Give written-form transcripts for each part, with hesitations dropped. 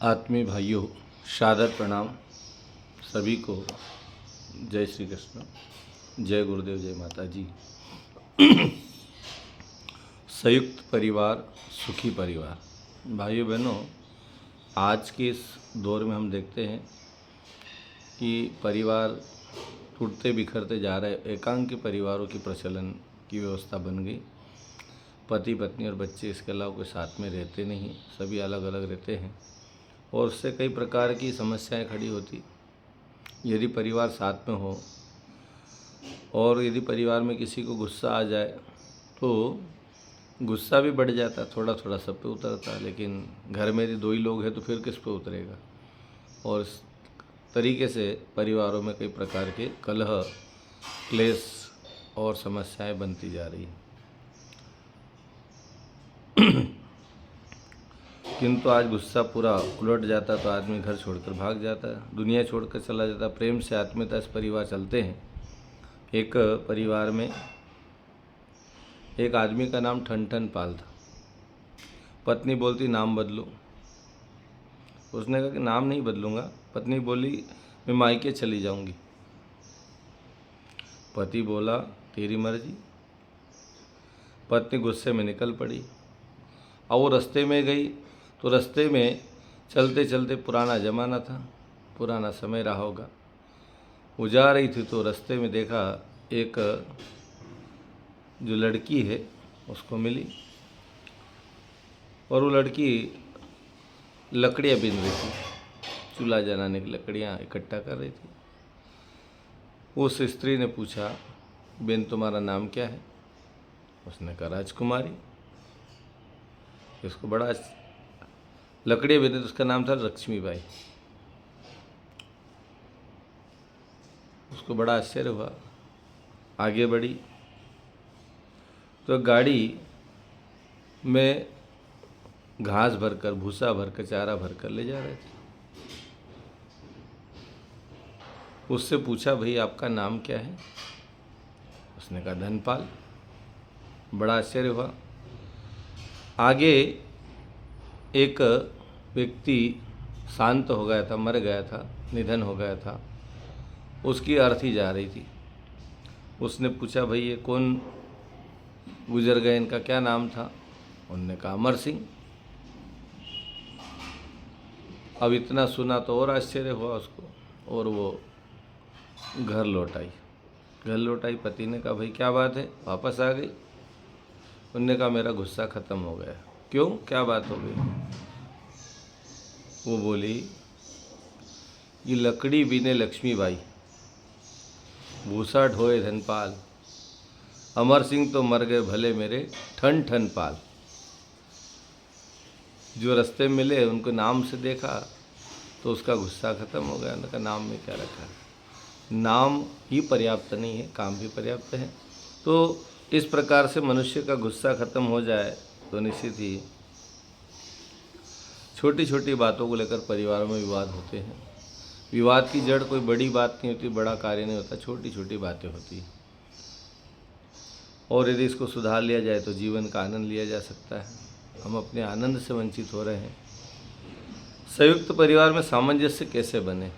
आत्मीय भाइयों, सादर प्रणाम सभी को। जय श्री कृष्ण, जय गुरुदेव, जय माता जी। संयुक्त परिवार सुखी परिवार। भाइयों बहनों, आज के इस दौर में हम देखते हैं कि परिवार टूटते बिखरते जा रहे। एकांकी परिवारों की प्रचलन की व्यवस्था बन गई। पति पत्नी और बच्चे इसके अलावा कोई साथ में रहते नहीं, सभी अलग अलग रहते हैं और उससे कई प्रकार की समस्याएं खड़ी होती। यदि परिवार साथ में हो और यदि परिवार में किसी को गुस्सा आ जाए तो गुस्सा भी बढ़ जाता, थोड़ा थोड़ा सब पे उतरता है, लेकिन घर में यदि दो ही लोग हैं तो फिर किस पे उतरेगा। और इस तरीके से परिवारों में कई प्रकार के कलह, क्लेश और समस्याएं बनती जा रही हैं। किंतु आज गुस्सा पूरा उलट जाता तो आदमी घर छोड़कर भाग जाता है, दुनिया छोड़कर चला जाता। प्रेम से आत्मीयता से परिवार चलते हैं। एक परिवार में एक आदमी का नाम ठन ठन पाल था। पत्नी बोलती नाम बदलो। उसने कहा कि नाम नहीं बदलूंगा। पत्नी बोली मैं मायके चली जाऊंगी। पति बोला तेरी मर्जी। पत्नी गुस्से में निकल पड़ी। अब वो रास्ते में गई तो रास्ते में चलते चलते, पुराना ज़माना था, पुराना समय रहा होगा, वो जा रही थी तो रास्ते में देखा एक जो लड़की है उसको मिली और वो लड़की लकड़ियाँ बीन रही थी, चूल्हा जलाने की लकड़ियाँ इकट्ठा कर रही थी। उस स्त्री ने पूछा, बेन तुम्हारा नाम क्या है? उसने कहा राजकुमारी। इसको बड़ा लकड़ियाँ बीनते, तो उसका नाम था लक्ष्मीबाई। उसको बड़ा आश्चर्य हुआ। आगे बढ़ी तो गाड़ी में घास भरकर, भूसा भरकर, चारा भरकर ले जा रहे थे। उससे पूछा भाई आपका नाम क्या है? उसने कहा धनपाल। बड़ा आश्चर्य हुआ। आगे एक व्यक्ति शांत हो गया था, मर गया था, निधन हो गया था, उसकी अर्थी जा रही थी। उसने पूछा भाई ये कौन गुजर गए, इनका क्या नाम था? उनने कहा अमर सिंह। अब इतना सुना तो और आश्चर्य हुआ उसको और वो घर लौट आई। घर लौट आई, पति ने कहा भाई क्या बात है, वापस आ गई? उनने कहा मेरा गुस्सा ख़त्म हो गया। क्यों, क्या बात हो गई? वो बोली ये लकड़ी बीने लक्ष्मीबाई, भूसा ढोए धनपाल, अमर सिंह तो मर गए भले मेरे ठन ठन पाल। जो रास्ते मिले उनको नाम से देखा तो उसका गुस्सा ख़त्म हो गया। उनका नाम में क्या रखा है? नाम ही पर्याप्त नहीं है, काम भी पर्याप्त है। तो इस प्रकार से मनुष्य का गुस्सा ख़त्म हो जाए तो निश्चित ही छोटी छोटी बातों को लेकर परिवारों में विवाद होते हैं। विवाद की जड़ कोई बड़ी बात नहीं होती, बड़ा कार्य नहीं होता, छोटी छोटी बातें होती हैं। और यदि इसको सुधार लिया जाए तो जीवन का आनंद लिया जा सकता है। हम अपने आनंद से वंचित हो रहे हैं। संयुक्त परिवार में सामंजस्य कैसे बने,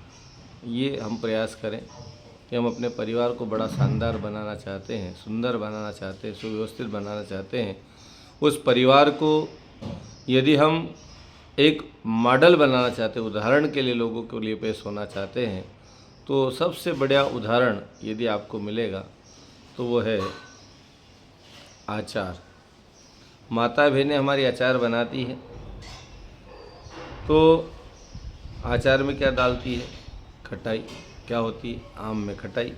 ये हम प्रयास करें कि हम अपने परिवार को बड़ा शानदार बनाना चाहते हैं, सुंदर बनाना चाहते हैं, सुव्यवस्थित बनाना चाहते हैं। उस परिवार को यदि हम एक मॉडल बनाना चाहते हैं, उदाहरण के लिए लोगों के लिए पेश होना चाहते हैं, तो सबसे बढ़िया उदाहरण यदि आपको मिलेगा तो वो है आचार। माता बहनें हमारी अचार बनाती हैं तो आचार में क्या डालती है? खटाई। क्या होती है? आम में खटाई,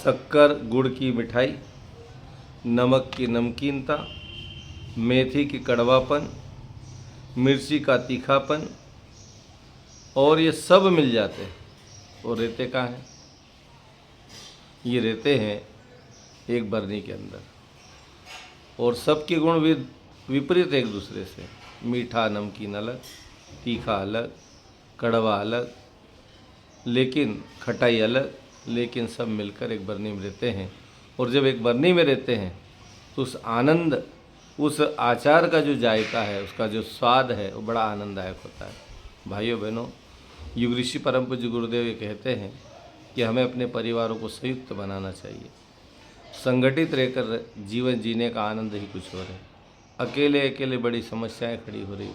शक्कर गुड़ की मिठाई, नमक की नमकीनता, मेथी की कड़वापन, मिर्ची का तीखापन, और ये सब मिल जाते हैं। और रहते कहाँ हैं? ये रहते हैं एक बरनी के अंदर, और सबके गुण विपरीत एक दूसरे से। मीठा नमकीन अलग, तीखा अलग, कड़वा अलग, लेकिन खटाई अलग, लेकिन सब मिलकर एक बरनी में रहते हैं। और जब एक बरनी में रहते हैं तो उस आनंद उस आचार का जो जायका है, उसका जो स्वाद है, वो बड़ा आनंददायक होता है। भाइयों बहनों, युग ऋषि परम पूज्य गुरुदेव ये कहते हैं कि हमें अपने परिवारों को संयुक्त बनाना चाहिए। संगठित रहकर जीवन जीने का आनंद ही कुछ और है। अकेले अकेले बड़ी समस्याएं खड़ी हो रही।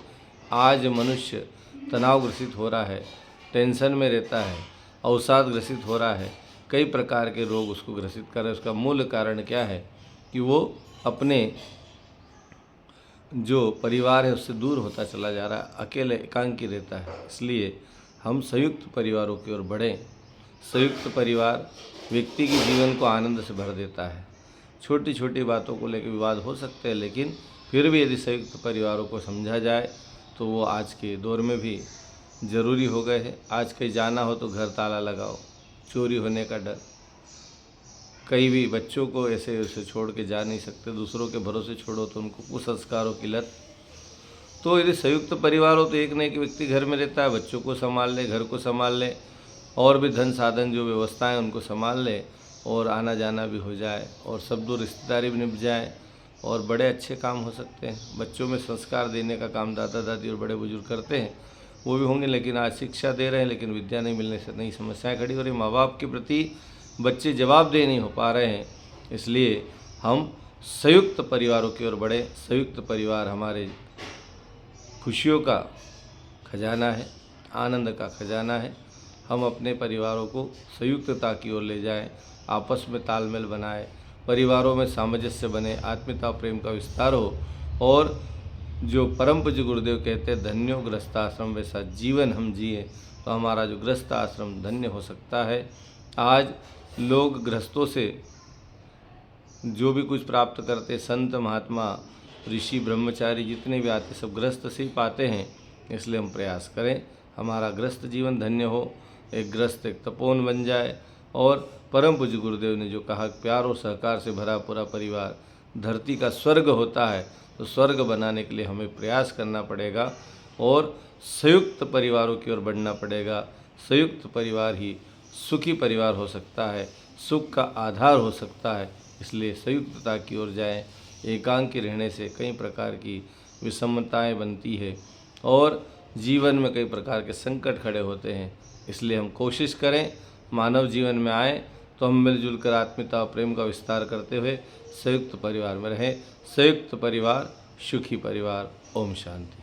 आज मनुष्य तनाव ग्रसित हो रहा है, टेंशन में रहता है, अवसाद ग्रसित हो रहा है, कई प्रकार के रोग उसको ग्रसित कर रहे हैं। उसका मूल कारण क्या है कि वो अपने जो परिवार है उससे दूर होता चला जा रहा है, अकेले एकांकी रहता है। इसलिए हम संयुक्त परिवारों की ओर बढ़ें। संयुक्त परिवार व्यक्ति के जीवन को आनंद से भर देता है। छोटी छोटी बातों को लेकर विवाद हो सकते हैं, लेकिन फिर भी यदि संयुक्त परिवारों को समझा जाए तो वो आज के दौर में भी ज़रूरी हो गए हैं। आज कहीं जाना हो तो घर ताला लगाओ, चोरी होने का डर, कई भी बच्चों को ऐसे उसे छोड़ के जा नहीं सकते, दूसरों के भरोसे छोड़ो तो उनको कुसंस्कारों की लत। तो यदि संयुक्त परिवार हो तो एक न एक व्यक्ति घर में रहता है, बच्चों को संभाल ले, घर को संभाल ले, और भी धन साधन जो व्यवस्थाएं उनको संभाल ले, और आना जाना भी हो जाए, और सब दो रिश्तेदारी भी निभ जाए, और बड़े अच्छे काम हो सकते हैं। बच्चों में संस्कार देने का काम दादा दादी और बड़े बुजुर्ग करते हैं, वो भी होंगे। लेकिन आज शिक्षा दे रहे हैं, लेकिन विद्या नहीं मिलने से नई समस्याएं खड़ी हो रही। माँ बाप के प्रति बच्चे जवाबदेह नहीं हो पा रहे हैं। इसलिए हम संयुक्त परिवारों की ओर बढ़े। संयुक्त परिवार हमारे खुशियों का खजाना है, आनंद का खजाना है। हम अपने परिवारों को संयुक्तता की ओर ले जाएं, आपस में तालमेल बनाएं, परिवारों में सामंजस्य बने, आत्मीयता प्रेम का विस्तार हो, और जो परम पूज्य गुरुदेव कहते हैं धन्यो गृहस्थ आश्रम, वैसा जीवन हम जिए तो हमारा जो गृहस्थ आश्रम धन्य हो सकता है। आज लोग गृहस्थों से जो भी कुछ प्राप्त करते, संत महात्मा ऋषि ब्रह्मचारी जितने भी आते सब गृहस्थ से ही पाते हैं। इसलिए हम प्रयास करें हमारा गृहस्थ जीवन धन्य हो, एक गृहस्थ एक तपोवन बन जाए। और परम पूज्य गुरुदेव ने जो कहा प्यार और सहकार से भरा पूरा परिवार धरती का स्वर्ग होता है, तो स्वर्ग बनाने के लिए हमें प्रयास करना पड़ेगा और संयुक्त परिवारों की ओर बढ़ना पड़ेगा। संयुक्त परिवार ही सुखी परिवार हो सकता है, सुख का आधार हो सकता है। इसलिए संयुक्तता की ओर जाएं। एकांकी रहने से कई प्रकार की विषमताएं बनती है और जीवन में कई प्रकार के संकट खड़े होते हैं। इसलिए हम कोशिश करें मानव जीवन में आए तो हम मिलजुल कर आत्मीयता और प्रेम का विस्तार करते हुए संयुक्त परिवार में रहें। संयुक्त परिवार सुखी परिवार। ओम शांति।